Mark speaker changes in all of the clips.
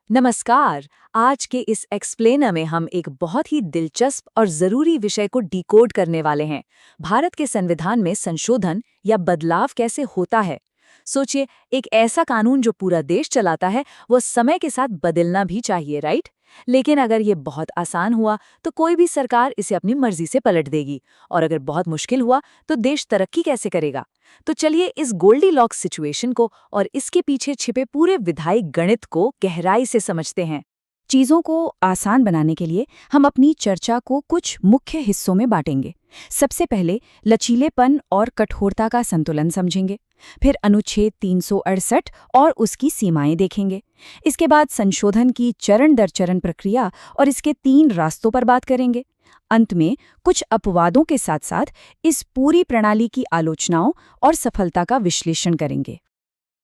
Speaker 1: नमस्कार। आज के इस एक्सप्लेनर में हम एक बहुत ही दिलचस्प और जरूरी विषय को डिकोड करने वाले हैं। भारत के संविधान में संशोधन या बदलाव कैसे होता है। सोचिए, एक ऐसा कानून जो पूरा देश चलाता है, वो समय के साथ बदलना भी चाहिए, राइट? लेकिन अगर ये बहुत आसान हुआ तो कोई भी सरकार इसे अपनी मर्जी से पलट देगी, और अगर बहुत मुश्किल हुआ तो देश तरक्की कैसे करेगा। तो चलिए इस गोल्डीलॉक्स सिचुएशन को और इसके पीछे छिपे पूरे विधायी गणित को गहराई से समझते हैं।
Speaker 2: चीजों को आसान बनाने के लिए हम अपनी चर्चा को कुछ मुख्य हिस्सों में बांटेंगे। सबसे पहले लचीलेपन और कठोरता का संतुलन समझेंगे, फिर अनुच्छेद 368 और उसकी सीमाएं देखेंगे। इसके बाद संशोधन की चरण दर चरण प्रक्रिया और इसके 3 रास्तों पर बात करेंगे। अंत में कुछ अपवादों के साथ साथ इस पूरी प्रणाली की आलोचनाओं और सफलता का विश्लेषण करेंगे।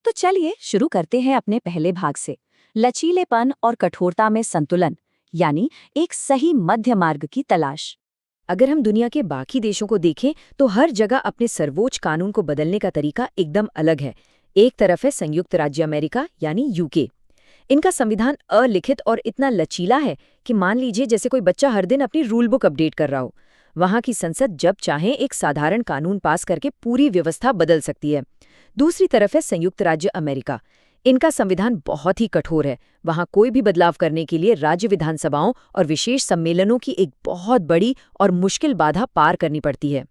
Speaker 1: तो चलिए शुरू करते हैं अपने पहले भाग से, लचीलेपन और कठोरता में संतुलन, यानी एक सही मध्य मार्ग की तलाश।
Speaker 2: अगर हम दुनिया के बाकी देशों को देखें तो हर जगह अपने सर्वोच्च कानून को बदलने का तरीका एकदम अलग है। एक तरफ है संयुक्त राज्य अमेरिका यानी यूके। इनका संविधान अलिखित और इतना लचीला है कि मान लीजिए जैसे कोई बच्चा हर दिन अपनी रूल बुक अपडेट कर रहा हो। वहां की संसद जब चाहे एक साधारण कानून पास करके पूरी व्यवस्था बदल सकती है। दूसरी तरफ है संयुक्त राज्य अमेरिका। इनका संविधान बहुत ही कठोर है। वहां कोई भी बदलाव करने के लिए राज्य विधानसभाओं और विशेष सम्मेलनों की एक बहुत बड़ी और मुश्किल बाधा पार करनी पड़ती है।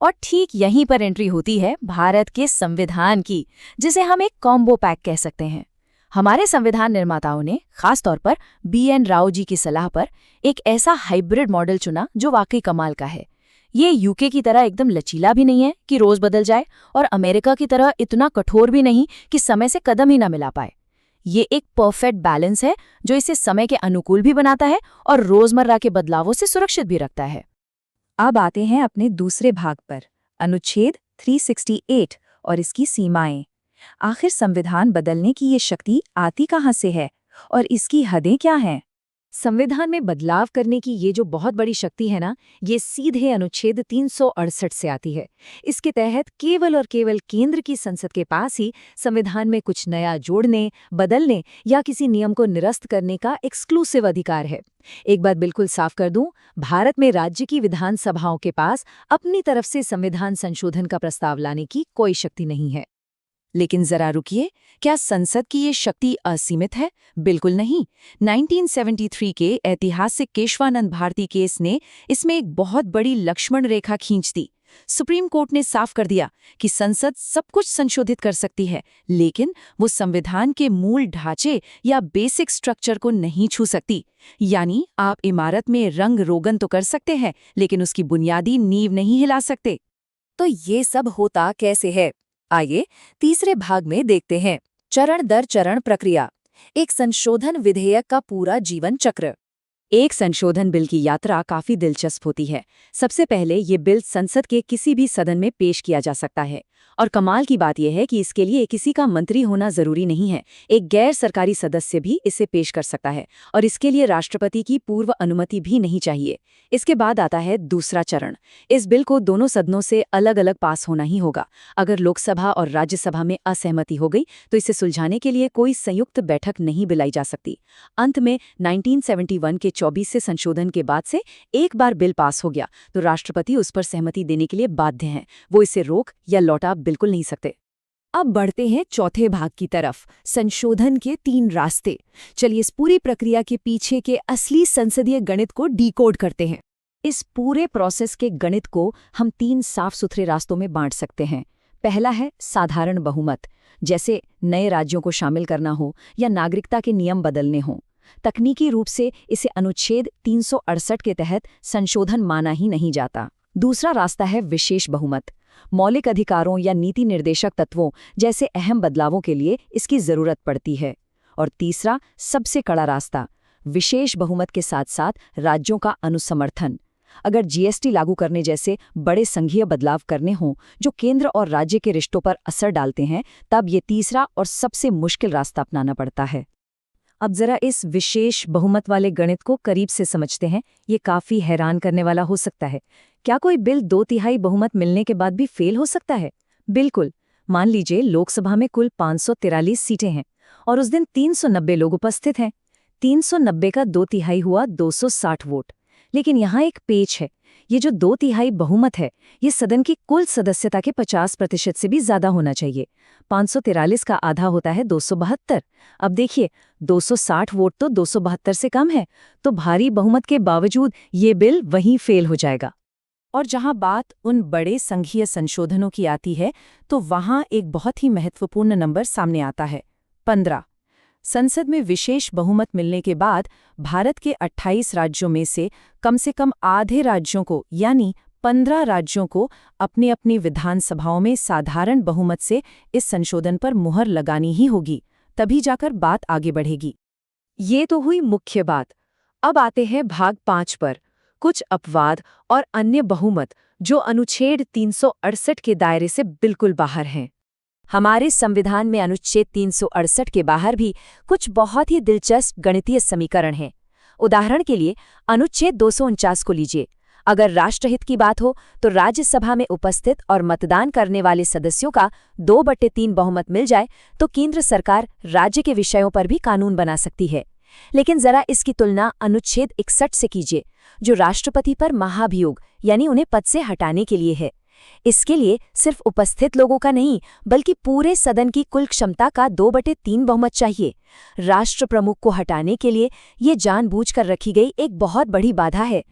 Speaker 1: और ठीक यहीं पर एंट्री होती है भारत के संविधान की, जिसे हम एक कॉम्बो पैक कह सकते हैं। हमारे संविधान निर्माताओं ने खासतौर पर BN राव जी की सलाह पर एक ऐसा हाइब्रिड मॉडल चुना जो वाकई कमाल का है। ये यूके की तरह एकदम लचीला भी नहीं है कि रोज बदल जाए, और अमेरिका की तरह इतना कठोर भी नहीं कि समय से कदम ही ना मिला पाए। ये एक परफेक्ट बैलेंस है जो इसे समय के अनुकूल भी बनाता है और रोजमर्रा के बदलावों से सुरक्षित भी रखता है।
Speaker 2: अब आते हैं अपने दूसरे भाग पर, अनुच्छेद 368 और इसकी सीमाएं। आखिर संविधान बदलने की ये शक्ति आती कहाँ से है और इसकी हदें क्या हैं?
Speaker 1: संविधान में बदलाव करने की ये जो बहुत बड़ी शक्ति है ना, ये सीधे अनुच्छेद 368 से आती है। इसके तहत केवल और केवल केंद्र की संसद के पास ही संविधान में कुछ नया जोड़ने, बदलने या किसी नियम को निरस्त करने का एक्सक्लूसिव अधिकार है। एक बात बिल्कुल साफ कर दूं, भारत में राज्य की विधानसभाओं के पास अपनी तरफ से संविधान संशोधन का प्रस्ताव लाने की कोई शक्ति नहीं है।
Speaker 2: लेकिन जरा रुकिए, क्या संसद की ये शक्ति असीमित है? बिल्कुल नहीं। 1973 के ऐतिहासिक केशवानंद भारती केस ने इसमें एक बहुत बड़ी लक्ष्मण रेखा खींच दी। सुप्रीम कोर्ट ने साफ कर दिया कि संसद सब कुछ संशोधित कर सकती है, लेकिन वो संविधान के मूल ढांचे या बेसिक स्ट्रक्चर को नहीं छू सकती। यानी आप इमारत में रंग रोगन तो कर सकते हैं, लेकिन उसकी बुनियादी नींव नहीं हिला सकते।
Speaker 1: तो ये सब होता कैसे है? आइए तीसरे भाग में देखते हैं, चरण दर चरण प्रक्रिया, एक संशोधन विधेयक का पूरा जीवन चक्र।
Speaker 2: एक संशोधन बिल की यात्रा काफी दिलचस्प होती है। सबसे पहले ये बिल संसद के किसी भी सदन में पेश किया जा सकता है, और कमाल की बात यह है कि इसके लिए किसी का मंत्री होना जरूरी नहीं है। एक गैर सरकारी सदस्य भी इसे पेश कर सकता है, और इसके लिए राष्ट्रपति की पूर्व अनुमति भी नहीं चाहिए। इसके बाद आता है दूसरा चरण। इस बिल को दोनों सदनों से अलग अलग पास होना ही होगा। अगर लोकसभा और राज्यसभा में असहमति हो गई तो इसे सुलझाने के लिए कोई संयुक्त बैठक नहीं बुलाई जा सकती। अंत में 1971 के 24 से संशोधन के बाद से एक बार बिल पास हो गया तो राष्ट्रपति उस पर सहमति देने के लिए बाध्य हैं। वो इसे रोक या लौटा बिल्कुल नहीं सकते।
Speaker 1: अब बढ़ते हैं चौथे भाग की तरफ, संशोधन के 3 रास्ते। चलिए इस पूरी प्रक्रिया के पीछे के असली संसदीय गणित को डिकोड करते हैं। इस पूरे प्रोसेस के गणित को हम 3 साफ सुथरे रास्तों में बांट सकते हैं। पहला है साधारण बहुमत, जैसे नए राज्यों को शामिल करना हो या नागरिकता के नियम बदलने हों। तकनीकी रूप से इसे अनुच्छेद 368 के तहत संशोधन माना ही नहीं जाता। दूसरा रास्ता है विशेष बहुमत, मौलिक अधिकारों या नीति निर्देशक तत्वों जैसे अहम बदलावों के लिए इसकी जरूरत पड़ती है। और तीसरा सबसे कड़ा रास्ता, विशेष बहुमत के साथ साथ राज्यों का अनुसमर्थन। अगर GST लागू करने जैसे बड़े संघीय बदलाव करने हों जो केंद्र और राज्य के रिश्तों पर असर डालते हैं, तब ये तीसरा और सबसे मुश्किल रास्ता अपनाना पड़ता है। अब जरा इस विशेष बहुमत वाले गणित को करीब से समझते हैं। ये काफी हैरान करने वाला हो सकता है। क्या कोई बिल 2/3 बहुमत मिलने के बाद भी फेल हो सकता है? बिल्कुल। मान लीजिए लोकसभा में कुल 543 सीटें हैं और उस दिन 390 लोग उपस्थित हैं।
Speaker 2: 390 का 2/3 हुआ 260 वोट। लेकिन यहाँ एक पेच है। ये जो 2/3 बहुमत है, ये सदन की कुल सदस्यता के 50% से भी ज्यादा होना चाहिए। 543 का आधा होता है 272। अब देखिए, 260 वोट तो 272 से कम है, तो भारी बहुमत के बावजूद ये बिल वहीं फेल हो जाएगा।
Speaker 1: और जहां बात उन बड़े संघीय संशोधनों की आती है, तो वहां एक बहुत ही महत्वपूर्ण नंबर सामने आता है, 15। संसद में विशेष बहुमत मिलने के बाद भारत के 28 राज्यों में से कम आधे राज्यों को, यानी 15 राज्यों को अपनी अपनी विधानसभाओं में साधारण बहुमत से इस संशोधन पर मुहर लगानी ही होगी, तभी जाकर बात आगे बढ़ेगी।
Speaker 2: ये तो हुई मुख्य बात। अब आते हैं भाग 5 पर, कुछ अपवाद और अन्य बहुमत जो अनुच्छेद 368 के दायरे से बिल्कुल बाहर हैं।
Speaker 1: हमारे संविधान में अनुच्छेद 368 के बाहर भी कुछ बहुत ही दिलचस्प गणितीय समीकरण हैं। उदाहरण के लिए अनुच्छेद 249 को लीजिए। अगर राष्ट्रहित की बात हो तो राज्यसभा में उपस्थित और मतदान करने वाले सदस्यों का 2/3 बहुमत मिल जाए तो केंद्र सरकार राज्य के विषयों पर भी कानून बना सकती है। लेकिन जरा इसकी तुलना अनुच्छेद 61 से कीजिए, जो राष्ट्रपति पर महाभियोग यानी उन्हें पद से हटाने के लिए है। इसके लिए सिर्फ उपस्थित लोगों का नहीं, बल्कि पूरे सदन की कुल क्षमता का 2/3 बहुमत चाहिए। राष्ट्र प्रमुख को हटाने के लिए ये जानबूझकर रखी गई एक बहुत बड़ी बाधा है।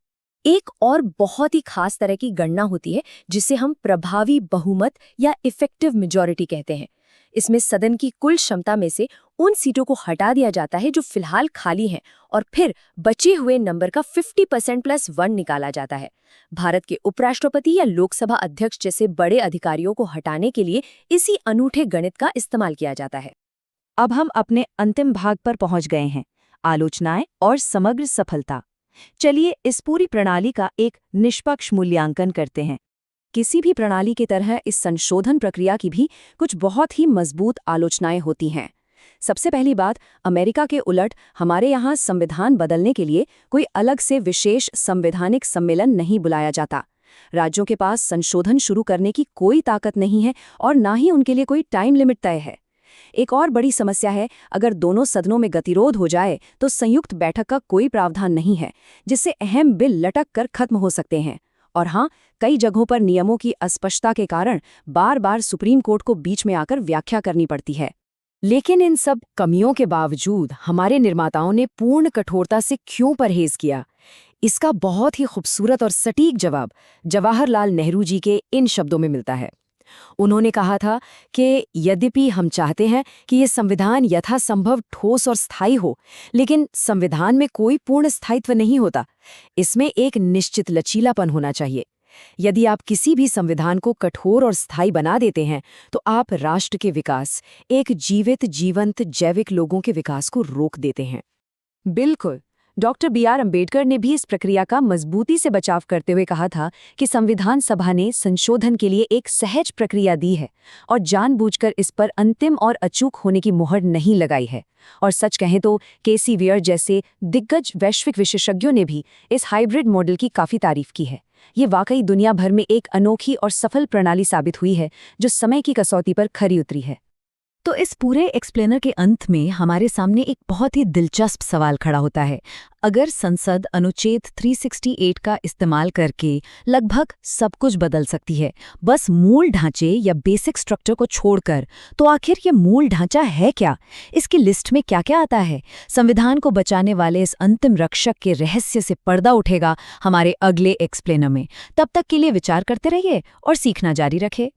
Speaker 2: एक और बहुत ही खास तरह की गणना होती है जिसे हम प्रभावी बहुमत या इफेक्टिव मेजॉरिटी कहते हैं। इसमें सदन की कुल क्षमता में से उन सीटों को हटा दिया जाता है जो फिलहाल खाली हैं और फिर बचे हुए नंबर का 50% + 1 निकाला जाता है। भारत के उपराष्ट्रपति या लोकसभा अध्यक्ष जैसे बड़े अधिकारियों को हटाने के लिए इसी अनूठे गणित का इस्तेमाल किया जाता है।
Speaker 1: अब हम अपने अंतिम भाग पर पहुंच गए हैं, आलोचनाएं और समग्र सफलता। चलिए इस पूरी प्रणाली का एक निष्पक्ष मूल्यांकन करते हैं। किसी भी प्रणाली की तरह इस संशोधन प्रक्रिया की भी कुछ बहुत ही मजबूत आलोचनाएं होती हैं। सबसे पहली बात, अमेरिका के उलट हमारे यहाँ संविधान बदलने के लिए कोई अलग से विशेष संवैधानिक सम्मेलन नहीं बुलाया जाता। राज्यों के पास संशोधन शुरू करने की कोई ताकत नहीं है और ना ही उनके लिए कोई टाइम लिमिट तय है। एक और बड़ी समस्या है, अगर दोनों सदनों में गतिरोध हो जाए तो संयुक्त बैठक का कोई प्रावधान नहीं है, जिससे अहम बिल लटक कर खत्म हो सकते हैं। और हाँ, कई जगहों पर नियमों की अस्पष्टता के कारण बार बार सुप्रीम कोर्ट को बीच में आकर व्याख्या करनी पड़ती है। लेकिन इन सब कमियों के बावजूद हमारे निर्माताओं ने पूर्ण कठोरता से क्यों परहेज किया? इसका बहुत ही खूबसूरत और सटीक जवाब जवाहरलाल नेहरू जी के इन शब्दों में मिलता है। उन्होंने कहा था कि यद्यपि हम चाहते हैं कि ये संविधान यथासंभव ठोस और स्थायी हो, लेकिन संविधान में कोई पूर्ण स्थायित्व नहीं होता। इसमें एक निश्चित लचीलापन होना चाहिए। यदि आप किसी भी संविधान को कठोर और स्थायी बना देते हैं, तो आप राष्ट्र के विकास, एक जीवंत जैविक लोगों के विकास को रोक देते हैं। बिल्कुल, डॉक्टर B.R. अम्बेडकर ने भी इस प्रक्रिया का मजबूती से बचाव करते हुए कहा था कि संविधान सभा ने संशोधन के लिए एक सहज प्रक्रिया दी है और जानबूझकर इस पर अंतिम और अचूक होने की मुहर नहीं लगाई है। और सच कहें तो K.C. वेयर जैसे दिग्गज वैश्विक विशेषज्ञों ने भी इस हाइब्रिड मॉडल की काफ़ी तारीफ की है। ये वाकई दुनिया भर में एक अनोखी और सफल प्रणाली साबित हुई है जो समय की कसौटी पर खरी उतरी है। तो इस पूरे एक्सप्लेनर के अंत में हमारे सामने एक बहुत ही दिलचस्प सवाल खड़ा होता है। अगर संसद अनुच्छेद 368 का इस्तेमाल करके लगभग सब कुछ बदल सकती है, बस मूल ढांचे या बेसिक स्ट्रक्चर को छोड़कर, तो आखिर ये मूल ढांचा है क्या? इसकी लिस्ट में क्या क्या आता है? संविधान को बचाने वाले इस अंतिम रक्षक के रहस्य से पर्दा उठेगा हमारे अगले एक्सप्लेनर में। तब तक के लिए विचार करते रहिए और सीखना जारी रखें।